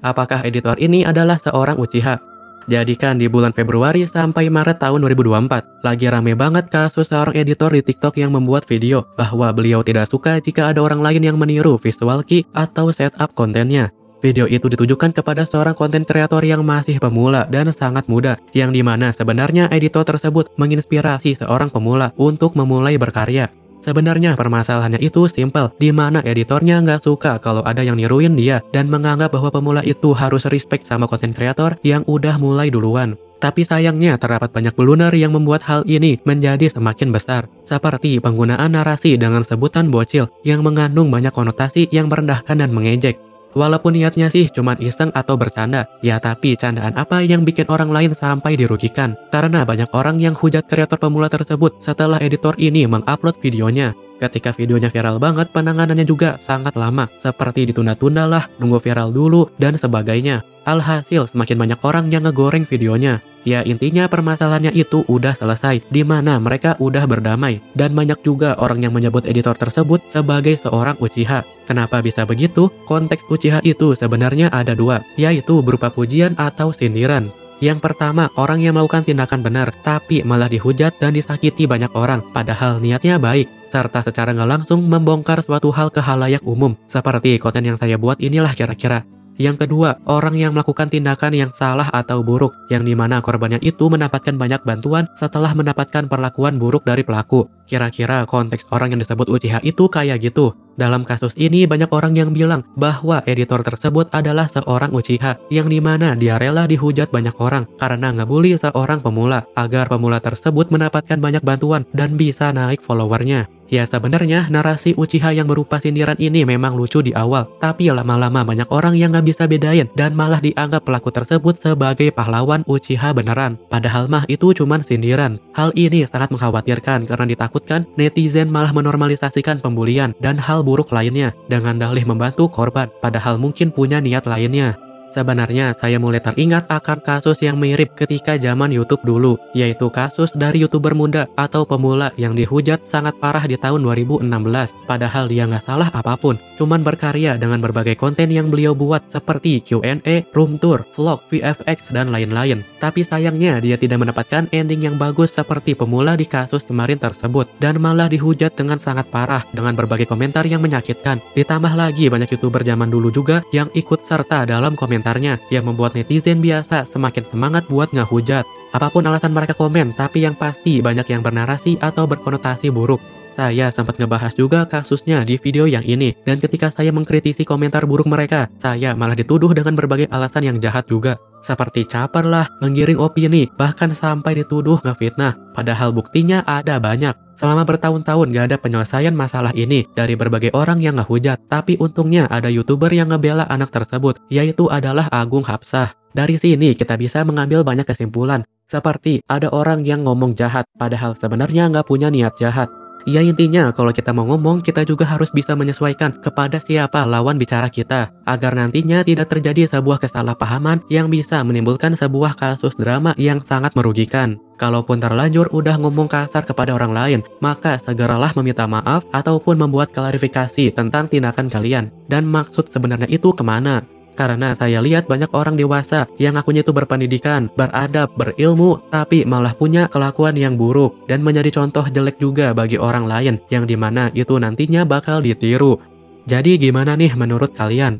apakah editor ini adalah seorang Uchiha. Jadi kan di bulan Februari sampai Maret tahun 2024, lagi rame banget kasus seorang editor di TikTok yang membuat video bahwa beliau tidak suka jika ada orang lain yang meniru visual kei atau setup kontennya. Video itu ditujukan kepada seorang konten kreator yang masih pemula dan sangat muda, yang dimana sebenarnya editor tersebut menginspirasi seorang pemula untuk memulai berkarya. Sebenarnya permasalahannya itu simple, di mana editornya nggak suka kalau ada yang niruin dia dan menganggap bahwa pemula itu harus respect sama konten kreator yang udah mulai duluan. Tapi sayangnya terdapat banyak blunder yang membuat hal ini menjadi semakin besar, seperti penggunaan narasi dengan sebutan bocil yang mengandung banyak konotasi yang merendahkan dan mengejek. Walaupun niatnya sih cuman iseng atau bercanda, ya tapi candaan apa yang bikin orang lain sampai dirugikan? Karena banyak orang yang hujat kreator pemula tersebut setelah editor ini mengupload videonya. Ketika videonya viral banget, penanganannya juga sangat lama, seperti ditunda-tunda lah, nunggu viral dulu, dan sebagainya. Alhasil semakin banyak orang yang ngegoreng videonya. Ya intinya permasalahannya itu udah selesai, di mana mereka udah berdamai. Dan banyak juga orang yang menyebut editor tersebut sebagai seorang Uchiha. Kenapa bisa begitu? Konteks Uchiha itu sebenarnya ada dua, yaitu berupa pujian atau sindiran. Yang pertama, orang yang melakukan tindakan benar, tapi malah dihujat dan disakiti banyak orang, padahal niatnya baik, serta secara nggak langsung membongkar suatu hal ke halayak umum, seperti konten yang saya buat inilah kira-kira. Yang kedua, orang yang melakukan tindakan yang salah atau buruk, yang dimana korbannya itu mendapatkan banyak bantuan setelah mendapatkan perlakuan buruk dari pelaku. Kira-kira konteks orang yang disebut Uchiha itu kayak gitu. Dalam kasus ini banyak orang yang bilang bahwa editor tersebut adalah seorang Uchiha, yang dimana dia rela dihujat banyak orang karena ngebully seorang pemula, agar pemula tersebut mendapatkan banyak bantuan dan bisa naik followernya. Ya sebenarnya narasi Uchiha yang berupa sindiran ini memang lucu di awal, tapi lama-lama banyak orang yang nggak bisa bedain dan malah dianggap pelaku tersebut sebagai pahlawan Uchiha beneran. Padahal mah itu cuman sindiran. Hal ini sangat mengkhawatirkan karena ditakutkan netizen malah menormalisasikan pembulian dan hal buruk lainnya dengan dalih membantu korban, padahal mungkin punya niat lainnya. Sebenarnya saya mulai teringat akan kasus yang mirip ketika zaman YouTube dulu, yaitu kasus dari YouTuber muda atau pemula yang dihujat sangat parah di tahun 2016. Padahal dia nggak salah apapun, cuman berkarya dengan berbagai konten yang beliau buat seperti Q&A, room tour, vlog, VFX, dan lain-lain. Tapi sayangnya dia tidak mendapatkan ending yang bagus seperti pemula di kasus kemarin tersebut, dan malah dihujat dengan sangat parah dengan berbagai komentar yang menyakitkan. Ditambah lagi banyak YouTuber zaman dulu juga yang ikut serta dalam komentarnya, yang membuat netizen biasa semakin semangat buat ngehujat. Apapun alasan mereka komen, tapi yang pasti banyak yang bernarasi atau berkonotasi buruk. Saya sempat ngebahas juga kasusnya di video yang ini, dan ketika saya mengkritisi komentar buruk mereka, saya malah dituduh dengan berbagai alasan yang jahat juga. Seperti caper lah, menggiring opini, bahkan sampai dituduh ngefitnah. Padahal buktinya ada banyak. Selama bertahun-tahun gak ada penyelesaian masalah ini dari berbagai orang yang ngehujat. Tapi untungnya ada YouTuber yang ngebela anak tersebut, yaitu adalah Agung Hapsah. Dari sini kita bisa mengambil banyak kesimpulan. Seperti ada orang yang ngomong jahat, padahal sebenarnya nggak punya niat jahat. Ya intinya kalau kita mau ngomong, kita juga harus bisa menyesuaikan kepada siapa lawan bicara kita, agar nantinya tidak terjadi sebuah kesalahpahaman yang bisa menimbulkan sebuah kasus drama yang sangat merugikan. Kalaupun terlanjur udah ngomong kasar kepada orang lain, maka segeralah meminta maaf ataupun membuat klarifikasi tentang tindakan kalian, dan maksud sebenarnya itu kemana. Karena saya lihat banyak orang dewasa yang akunya itu berpendidikan, beradab, berilmu, tapi malah punya kelakuan yang buruk dan menjadi contoh jelek juga bagi orang lain yang dimana itu nantinya bakal ditiru. Jadi gimana nih menurut kalian?